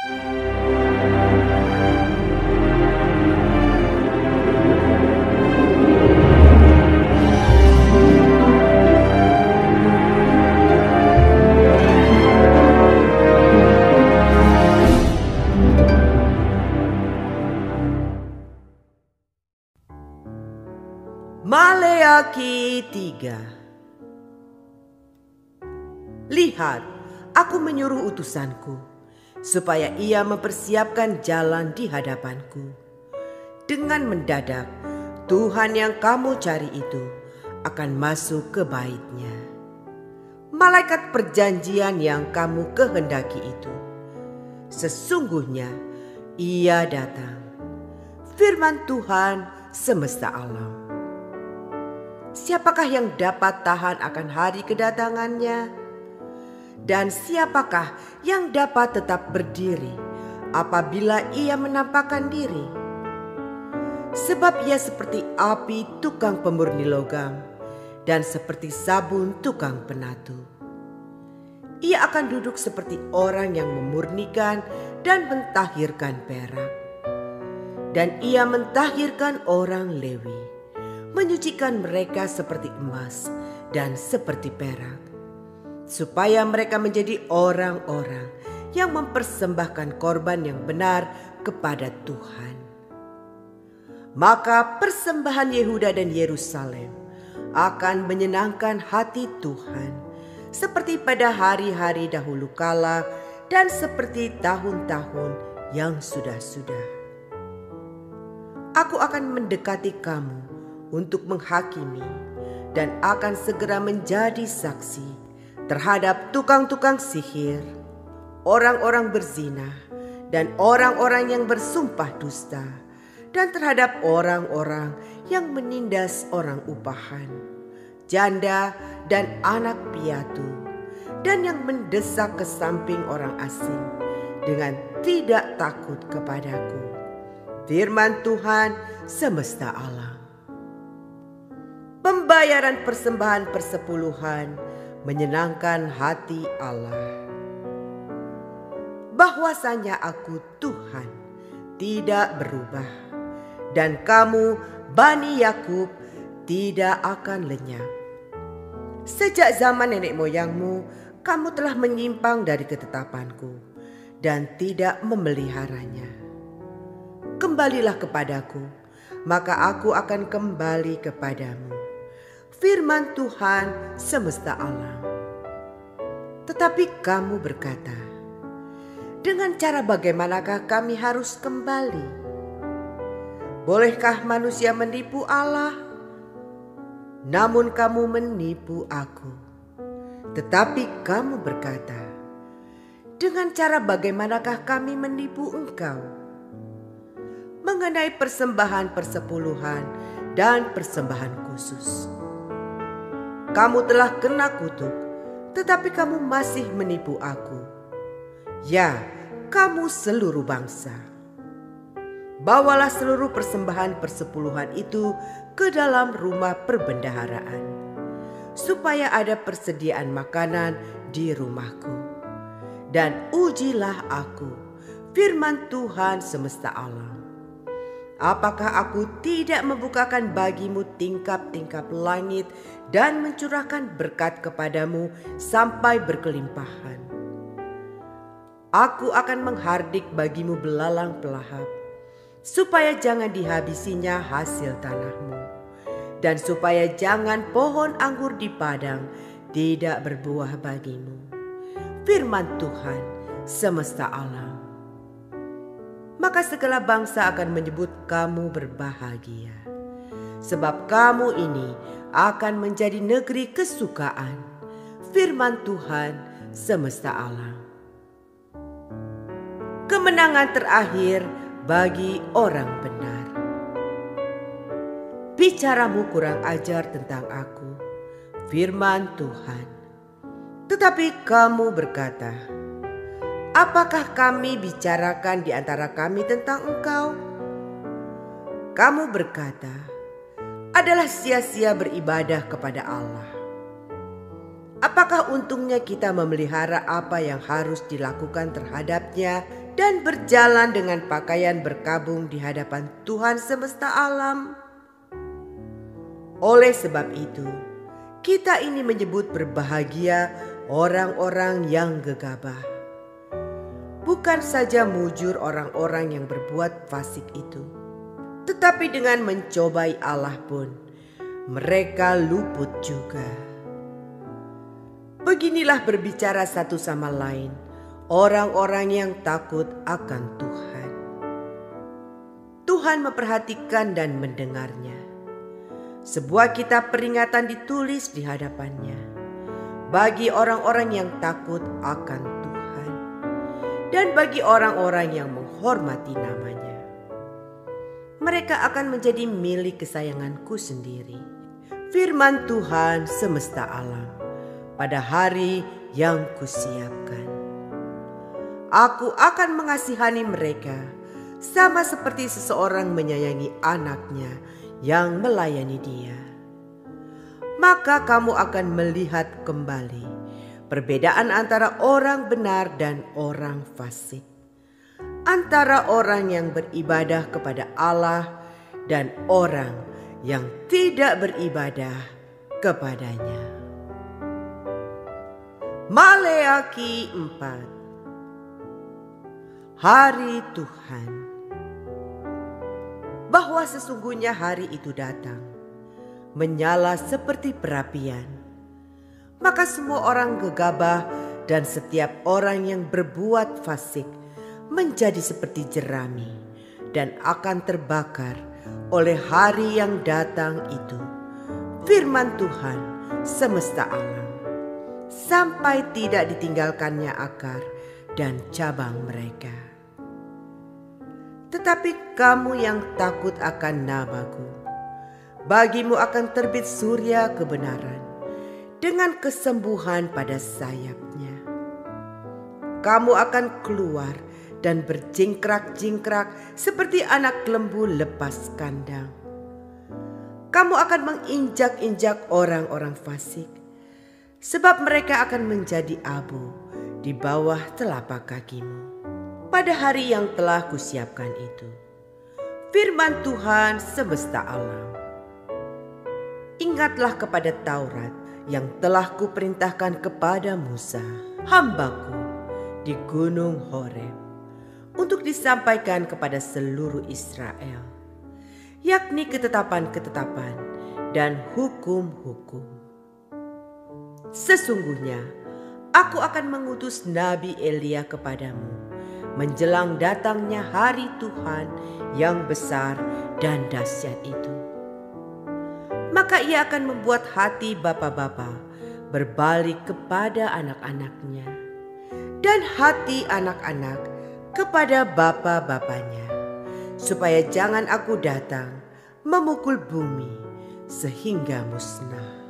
Maleakhi 3. Lihat, aku menyuruh utusanku, supaya ia mempersiapkan jalan di hadapanku. Dengan mendadak, Tuhan yang kamu cari itu akan masuk ke bait-Nya. Malaikat perjanjian yang kamu kehendaki itu, sesungguhnya ia datang. Firman Tuhan semesta alam. Siapakah yang dapat tahan akan hari kedatangannya? Dan siapakah yang dapat tetap berdiri apabila ia menampakkan diri? Sebab ia seperti api tukang pemurni logam dan seperti sabun tukang penatu. Ia akan duduk seperti orang yang memurnikan dan mentahirkan perak. Dan ia mentahirkan orang Lewi, menyucikan mereka seperti emas dan seperti perak, supaya mereka menjadi orang-orang yang mempersembahkan korban yang benar kepada Tuhan. Maka persembahan Yehuda dan Yerusalem akan menyenangkan hati Tuhan, seperti pada hari-hari dahulu kala dan seperti tahun-tahun yang sudah-sudah. Aku akan mendekati kamu untuk menghakimi dan akan segera menjadi saksi terhadap tukang-tukang sihir, orang-orang berzina, dan orang-orang yang bersumpah dusta, dan terhadap orang-orang yang menindas orang upahan, janda dan anak piatu, dan yang mendesak ke samping orang asing dengan tidak takut kepadaku. Firman Tuhan semesta alam. Pembayaran persembahan persepuluhan menyenangkan hati Allah. Bahwasanya aku Tuhan tidak berubah, dan kamu Bani Yakub tidak akan lenyap. Sejak zaman nenek moyangmu, kamu telah menyimpang dari ketetapanku dan tidak memeliharanya. Kembalilah kepadaku, maka aku akan kembali kepadamu. Firman Tuhan semesta alam. Tetapi kamu berkata, dengan cara bagaimanakah kami harus kembali? Bolehkah manusia menipu Allah? Namun kamu menipu aku. Tetapi kamu berkata, dengan cara bagaimanakah kami menipu engkau? Mengenai persembahan persepuluhan dan persembahan khusus. Kamu telah kena kutuk, tetapi kamu masih menipu aku. Ya, kamu seluruh bangsa. Bawalah seluruh persembahan persepuluhan itu ke dalam rumah perbendaharaan, supaya ada persediaan makanan di rumahku. Dan ujilah aku, firman Tuhan semesta alam. Apakah aku tidak membukakan bagimu tingkap-tingkap langit dan mencurahkan berkat kepadamu sampai berkelimpahan? Aku akan menghardik bagimu belalang pelahap, supaya jangan dihabisinya hasil tanahmu, dan supaya jangan pohon anggur di padang tidak berbuah bagimu. Firman Tuhan semesta alam. Maka segala bangsa akan menyebut kamu berbahagia, sebab kamu ini akan menjadi negeri kesukaan. Firman Tuhan semesta alam. Kemenangan terakhir bagi orang benar. Bicaramu kurang ajar tentang aku, firman Tuhan. Tetapi kamu berkata, apakah kami bicarakan di antara kami tentang engkau? Kamu berkata, adalah sia-sia beribadah kepada Allah. Apakah untungnya kita memelihara apa yang harus dilakukan terhadapnya dan berjalan dengan pakaian berkabung di hadapan Tuhan semesta alam? Oleh sebab itu, kita ini menyebut berbahagia orang-orang yang gegabah. Bukan saja mujur orang-orang yang berbuat fasik itu, tetapi dengan mencobai Allah pun mereka luput juga. Beginilah berbicara satu sama lain orang-orang yang takut akan Tuhan. Tuhan memperhatikan dan mendengarnya. Sebuah kitab peringatan ditulis di hadapannya bagi orang-orang yang takut akan Tuhan dan bagi orang-orang yang menghormati namanya. Mereka akan menjadi milik kesayanganku sendiri, firman Tuhan semesta alam, pada hari yang kusiapkan. Aku akan mengasihani mereka sama seperti seseorang menyayangi anaknya yang melayani dia. Maka kamu akan melihat kembali perbedaan antara orang benar dan orang fasik, antara orang yang beribadah kepada Allah dan orang yang tidak beribadah kepadanya. Maleaki 4. Hari Tuhan. Bahwa sesungguhnya hari itu datang, menyala seperti perapian. Maka semua orang gegabah dan setiap orang yang berbuat fasik menjadi seperti jerami dan akan terbakar oleh hari yang datang itu, firman Tuhan semesta alam, sampai tidak ditinggalkannya akar dan cabang mereka. Tetapi kamu yang takut akan namaku, bagimu akan terbit surya kebenaran dengan kesembuhan pada sayapnya. Kamu akan keluar dan berjingkrak-jingkrak seperti anak lembu lepas kandang. Kamu akan menginjak-injak orang-orang fasik, sebab mereka akan menjadi abu di bawah telapak kakimu pada hari yang telah kusiapkan itu, firman Tuhan semesta alam. Ingatlah kepada Taurat yang telah kuperintahkan kepada Musa, hambaku, di gunung Horeb, untuk disampaikan kepada seluruh Israel, yakni ketetapan-ketetapan dan hukum-hukum. Sesungguhnya aku akan mengutus Nabi Elia kepadamu menjelang datangnya hari Tuhan yang besar dan dahsyat itu. Maka ia akan membuat hati bapa-bapa berbalik kepada anak-anaknya, dan hati anak-anak kepada bapa-bapanya, supaya jangan aku datang memukul bumi sehingga musnah.